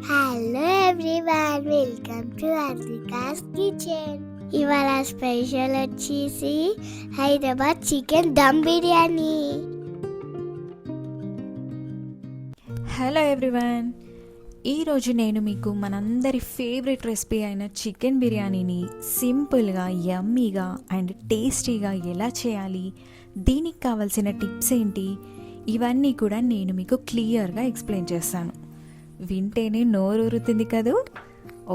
Hello everyone, welcome to Arthika's kitchen. ఇవాళ special వచ్చేసి Hyderabad chicken dum biryani. Hello everyone, ఈరోజు నేను మీకు మనందరి ఫేవరెట్ రెసిపీ అయిన చికెన్ బిర్యానీని సింపుల్గా, యమ్మీగా అండ్ టేస్టీగా ఎలా చేయాలి, దీనికి కావాల్సిన టిప్స్ ఏంటి, ఇవన్నీ కూడా నేను మీకు క్లియర్గా ఎక్స్ప్లెయిన్ చేస్తాను. వింటేనే నోరూరుతుంది కదూ.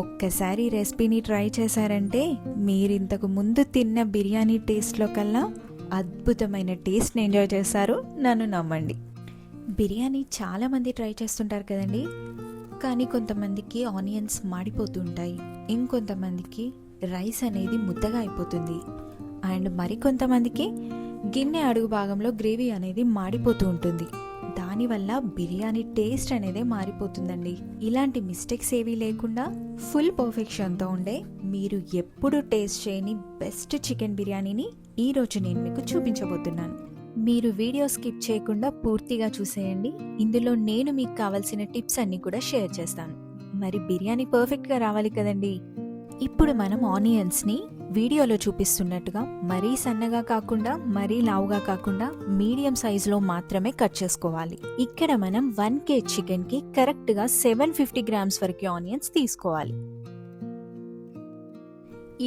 ఒక్కసారి రెసిపీని ట్రై చేశారంటే మీరు ఇంతకు ముందు తిన్న బిర్యానీ టేస్ట్లో కల్లా అద్భుతమైన టేస్ట్ని ఎంజాయ్ చేస్తారు, నన్ను నమ్మండి. బిర్యానీ చాలామంది ట్రై చేస్తుంటారు కదండి, కానీ కొంతమందికి ఆనియన్స్ మాడిపోతుంటాయి, ఇంకొంతమందికి రైస్ అనేది ముద్దగా అయిపోతుంది, అండ్ మరికొంతమందికి గిన్నె అడుగు భాగంలో గ్రేవీ అనేది మాడిపోతూ ఉంటుంది. దానివల్ల బిర్యానీ టేస్ట్ అనేది మారిపోతుందండి. ఇలాంటి మిస్టేక్స్ ఏవీ లేకుండా ఫుల్ పర్ఫెక్షన్తో ఉండే మీరు ఎప్పుడు టేస్ట్ చేయని బెస్ట్ చికెన్ బిర్యానీని ఈరోజు నేను మీకు చూపించబోతున్నాను. మీరు వీడియో స్కిప్ చేయకుండా పూర్తిగా చూసేయండి. ఇందులో నేను మీకు కావాల్సిన టిప్స్ అన్ని కూడా షేర్ చేస్తాను. మరి బిర్యానీ పర్ఫెక్ట్గా రావాలి కదండి. ఇప్పుడు మనం ఆనియన్స్ని వీడియోలో చూపిస్తున్నట్టుగా మరీ సన్నగా కాకుండా మరీ లావుగా కాకుండా మీడియం సైజులో మాత్రమే కట్ చేసుకోవాలి. ఇక్కడ మనం 1 kg చికెన్కి కరెక్ట్గా 750 grams వరకు ఆనియన్స్ తీసుకోవాలి.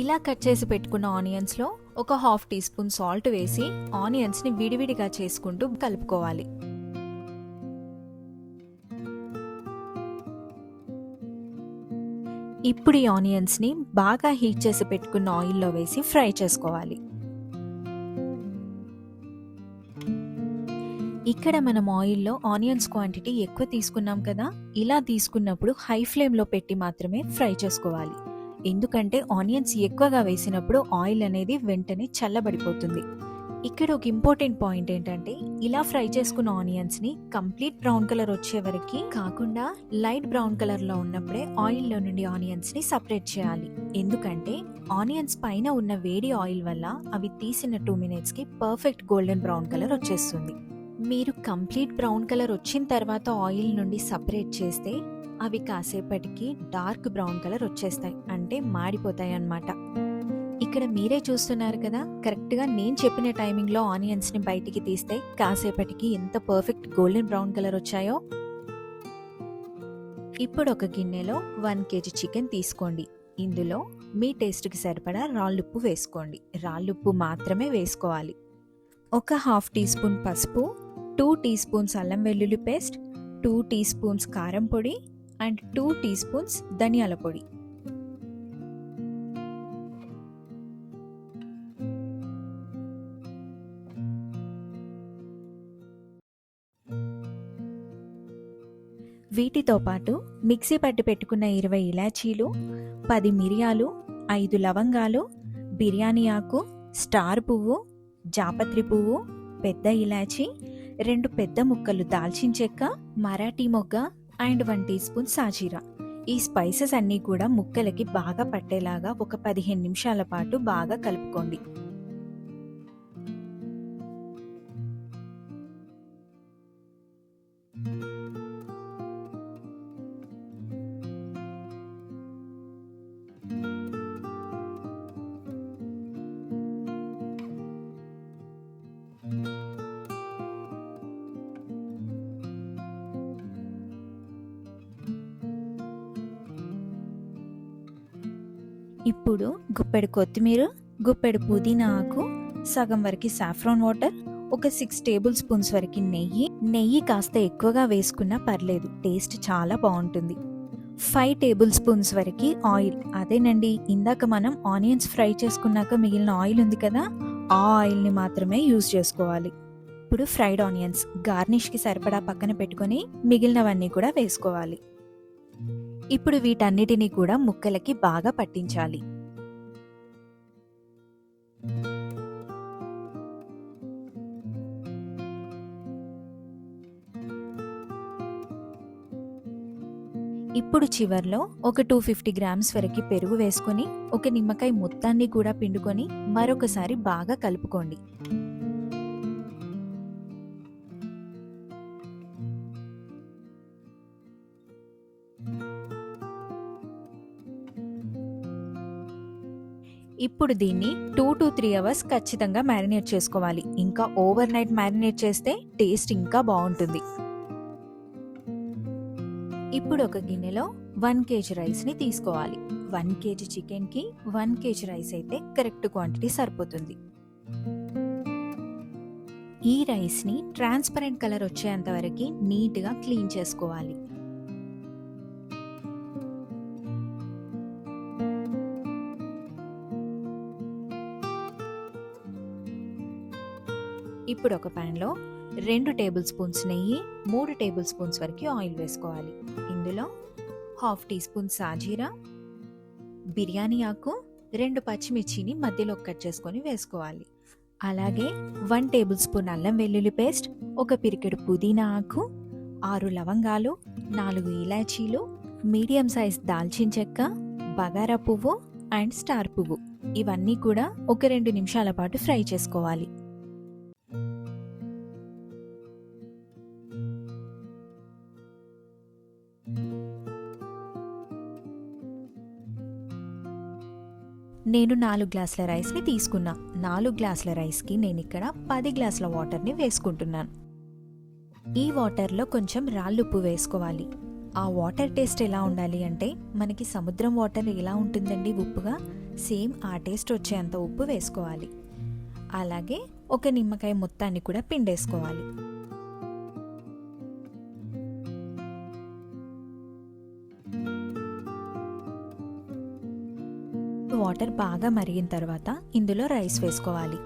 ఇలా కట్ చేసి పెట్టుకున్న ఆనియన్స్లో ఒక 1/2 teaspoon సాల్ట్ వేసి ఆనియన్స్ని విడివిడిగా చేసుకుంటూ కలుపుకోవాలి. ఇప్పుడు ఈ ఆనియన్స్ని బాగా హీట్ చేసి పెట్టుకున్న ఆయిల్లో వేసి ఫ్రై చేసుకోవాలి. ఇక్కడ మనం ఆయిల్లో ఆనియన్స్ క్వాంటిటీ ఎక్కువ తీసుకున్నాం కదా, ఇలా తీసుకున్నప్పుడు హై ఫ్లేమ్లో పెట్టి మాత్రమే ఫ్రై చేసుకోవాలి. ఎందుకంటే ఆనియన్స్ ఎక్కువగా వేసినప్పుడు ఆయిల్ అనేది వెంటనే చల్లబడిపోతుంది. ఇక్కడ ఒక ఇంపార్టెంట్ పాయింట్ ఏంటంటే, ఇలా ఫ్రై చేసుకున్న ఆనియన్స్ని కంప్లీట్ బ్రౌన్ కలర్ వచ్చే వరకు కాకుండా లైట్ బ్రౌన్ కలర్లో ఉన్నప్పుడే ఆయిల్లో నుండి ఆనియన్స్ని సపరేట్ చేయాలి. ఎందుకంటే ఆనియన్స్ పైన ఉన్న వేడి ఆయిల్ వల్ల అవి తీసిన 2 minutesకి పర్ఫెక్ట్ గోల్డెన్ బ్రౌన్ కలర్ వచ్చేస్తుంది. మీరు కంప్లీట్ బ్రౌన్ కలర్ వచ్చిన తర్వాత ఆయిల్ నుండి సపరేట్ చేస్తే అవి కాసేపటికి డార్క్ బ్రౌన్ కలర్ వచ్చేస్తాయి, అంటే మాడిపోతాయి అన్నమాట. ఇక్కడ మీరే చూస్తున్నారు కదా, కరెక్ట్గా నేను చెప్పిన టైమింగ్లో ఆనియన్స్ని బయటికి తీస్తే కాసేపటికి ఎంత పర్ఫెక్ట్ గోల్డెన్ బ్రౌన్ కలర్ వచ్చాయో. ఇప్పుడు ఒక గిన్నెలో 1 kg చికెన్ తీసుకోండి. ఇందులో మీ టేస్ట్కి సరిపడా రాళ్ళుప్పు వేసుకోండి. రాళ్ళుప్పు మాత్రమే వేసుకోవాలి. ఒక 1/2 teaspoon పసుపు, 2 teaspoons అల్లం వెల్లుల్లి పేస్ట్, 2 teaspoons కారం పొడి అండ్ 2 teaspoons ధనియాల పొడి. వీటితో పాటు మిక్సీ పట్టి పెట్టుకున్న 20 ఇలాచీలు, 10 మిరియాలు, 5 లవంగాలు, బిర్యానీ ఆకు, స్టార్ పువ్వు, జాపత్రి పువ్వు, పెద్ద ఇలాచీ, 2 పెద్ద ముక్కలు దాల్చిన చెక్క, మరాఠీ మొగ్గ అండ్ 1 teaspoon సాజీరా. ఈ స్పైసెస్ అన్నీ కూడా ముక్కలకి బాగా పట్టేలాగా ఒక 15 నిమిషాల పాటు బాగా కలుపుకోండి. ఇప్పుడు గుప్పెడు కొత్తిమీర, గుప్పెడు పుదీనా ఆకు, సగం వరకు సాఫ్రాన్ వాటర్, ఒక 6 tablespoons వరకు నెయ్యి కాస్త ఎక్కువగా వేసుకున్నా పర్లేదు, టేస్ట్ చాలా బాగుంటుంది. 5 tablespoons వరకు ఆయిల్, అదేనండి ఇందాక మనం ఆనియన్స్ ఫ్రై చేసుకున్నాక మిగిలిన ఆయిల్ ఉంది కదా, ఆ ఆయిల్ని మాత్రమే యూజ్ చేసుకోవాలి. ఇప్పుడు ఫ్రైడ్ ఆనియన్స్ గార్నిష్కి సరిపడా పక్కన పెట్టుకొని మిగిలినవన్నీ కూడా వేసుకోవాలి. ఇప్పుడు వీటన్నిటినీ కూడా ముక్కలకి బాగా పట్టించాలి. ఇప్పుడు చివర్లో ఒక 250 grams వరకు పెరుగు వేసుకొని ఒక నిమ్మకాయ మొత్తాన్ని కూడా పిండుకొని మరొకసారి బాగా కలుపుకోండి. ఇప్పుడు దీన్ని 2 to 3 అవర్స్ ఖచ్చితంగా మ్యారినేట్ చేసుకోవాలి. ఇంకా ఓవర్ నైట్ మ్యారినేట్ చేస్తే టేస్ట్ ఇంకా బాగుంటుంది. ఇప్పుడు ఒక గిన్నెలో 1 kg రైస్ని తీసుకోవాలి. 1 kg చికెన్కి 1 kg రైస్ అయితే కరెక్ట్ క్వాంటిటీ సరిపోతుంది. ఈ రైస్ని ట్రాన్స్పరెంట్ కలర్ వచ్చేంత వరకు నీట్గా క్లీన్ చేసుకోవాలి. ఇప్పుడు ఒక ప్యాన్లో 2 టేబుల్ స్పూన్స్ నెయ్యి, 3 టేబుల్ స్పూన్స్ వరకు ఆయిల్ వేసుకోవాలి. ఇందులో 1/2 టీ స్పూన్ సాజీరా, బిర్యానీ ఆకు, 2 పచ్చిమిర్చిని మధ్యలో కట్ చేసుకొని వేసుకోవాలి. అలాగే 1 టేబుల్ స్పూన్ అల్లం వెల్లుల్లి పేస్ట్, 1 పిరికెడు పుదీనా ఆకు, 6 లవంగాలు, 4 ఇలాచీలు, మీడియం సైజ్ దాల్చిన చెక్క, బగారా పువ్వు అండ్ స్టార్ పువ్వు ఇవన్నీ కూడా ఒక 2 నిమిషాల పాటు ఫ్రై చేసుకోవాలి. నేను 4 గ్లాసుల రైస్ని తీసుకున్నా. 4 గ్లాసుల రైస్కి నేను ఇక్కడ 10 గ్లాసుల వాటర్ని వేసుకుంటున్నాను. ఈ వాటర్లో కొంచెం రాళ్ళుప్పు వేసుకోవాలి. ఆ వాటర్ టేస్ట్ ఎలా ఉండాలి అంటే మనకి సముద్రం వాటర్ ఎలా ఉంటుందండి ఉప్పుగా, సేమ్ ఆ టేస్ట్ వచ్చేంత ఉప్పు వేసుకోవాలి. అలాగే 1 నిమ్మకాయ మొత్తాన్ని కూడా పిండేసుకోవాలి. వాటర్ బాగా మరిగిన తర్వాత ఇందులో రైస్ వేసుకోవాలి.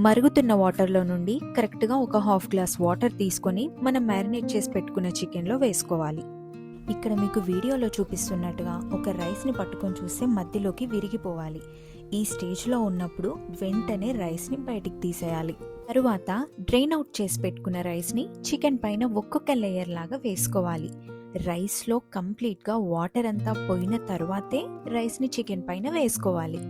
మరుగుతున్న వాటర్లో నుండి కరెక్ట్గా ఒక 1/2 గ్లాస్ వాటర్ తీసుకొని మనం మ్యారినేట్ చేసి పెట్టుకున్న చికెన్లో వేసుకోవాలి. ఇక్కడ మీకు వీడియోలో చూపిస్తున్నట్టుగా ఒక రైస్ని పట్టుకొని చూస్తే మధ్యలోకి విరిగిపోవాలి. ఈ స్టేజ్లో ఉన్నప్పుడు వెంటనే రైస్ని బయటికి తీసేయాలి. తరువాత డ్రైన్ అవుట్ చేసి పెట్టుకున్న రైస్ని చికెన్ పైన ఒక్కొక్క లేయర్ లాగా వేసుకోవాలి. రైస్లో కంప్లీట్గా వాటర్ అంతా పోయిన తరువాతే రైస్ని చికెన్ పైన వేసుకోవాలి.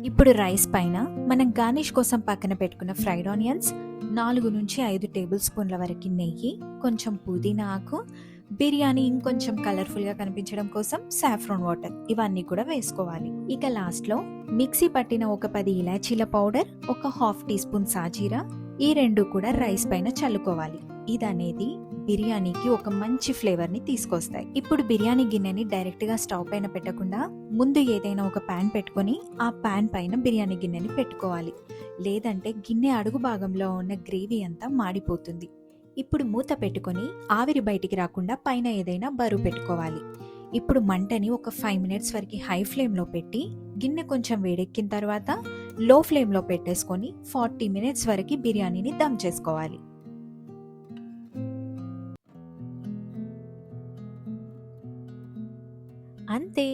ఇప్పుడు రైస్ పైన మనం గార్నిష్ కోసం పక్కన పెట్టుకున్న ఫ్రైడ్ ఆనియన్స్, 4 నుంచి 5 టేబుల్ స్పూన్ల వరకు నెయ్యి, కొంచెం పుదీనా ఆకు, బిర్యానీ ఇంకొంచెం కలర్ఫుల్గా కనిపించడం కోసం సాఫ్రాన్ వాటర్ ఇవన్నీ కూడా వేసుకోవాలి. ఇక లాస్ట్లో మిక్సీ పట్టిన ఒక 10 ఇలాచీల పౌడర్, ఒక 1/2 టీ స్పూన్ సాజీరా ఈ 2 కూడా రైస్ పైన చల్లుకోవాలి. ఇదనేది బిర్యానీకి ఒక మంచి ఫ్లేవర్ని తీసుకొస్తాయి. ఇప్పుడు బిర్యానీ గిన్నెని డైరెక్ట్గా స్టవ్ పైన పెట్టకుండా ముందు ఏదైనా ఒక ప్యాన్ పెట్టుకొని ఆ ప్యాన్ పైన బిర్యానీ గిన్నెని పెట్టుకోవాలి. లేదంటే గిన్నె అడుగు భాగంలో ఉన్న గ్రేవీ అంతా మాడిపోతుంది. ఇప్పుడు మూత పెట్టుకొని ఆవిరి బయటికి రాకుండా పైన ఏదైనా బరువు పెట్టుకోవాలి. ఇప్పుడు మంటని ఒక 5 మినిట్స్ వరకు హై ఫ్లేమ్లో పెట్టి గిన్నె కొంచెం వేడెక్కిన తర్వాత లో ఫ్లేమ్లో పెట్టేసుకొని 40 మినిట్స్ వరకు బిర్యానీని దమ్ చేసుకోవాలి. అంతే,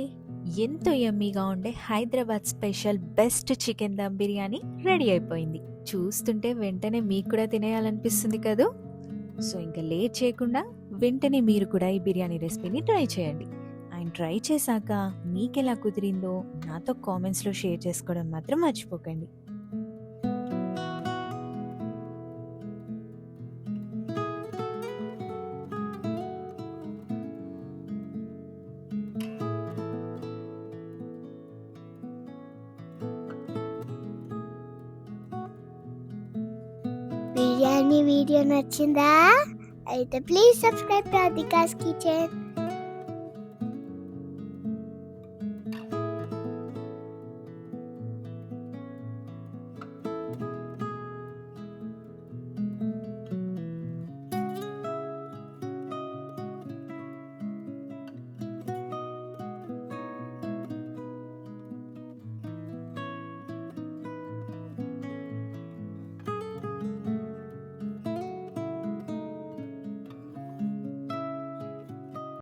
ఎంతో యమ్మీగా ఉండే Hyderabad special best chicken dum biryani ready అయిపోయింది. చూస్తుంటే వెంటనే మీకు కూడా తినేయాలనిపిస్తుంది కదూ. సో ఇంకా లేట్ చేయకుండా వెంటనే మీరు కూడా ఈ బిర్యానీ రెసిపీని ట్రై చేయండి. అండ్ ట్రై చేశాక మీకు ఎలా కుదిరిందో నాతో కామెంట్స్లో షేర్ చేసుకోవడం మాత్రం మర్చిపోకండి. బిర్యానీ వీడియో నచ్చిందా? అయితే please subscribe to Radhika's Kitchen.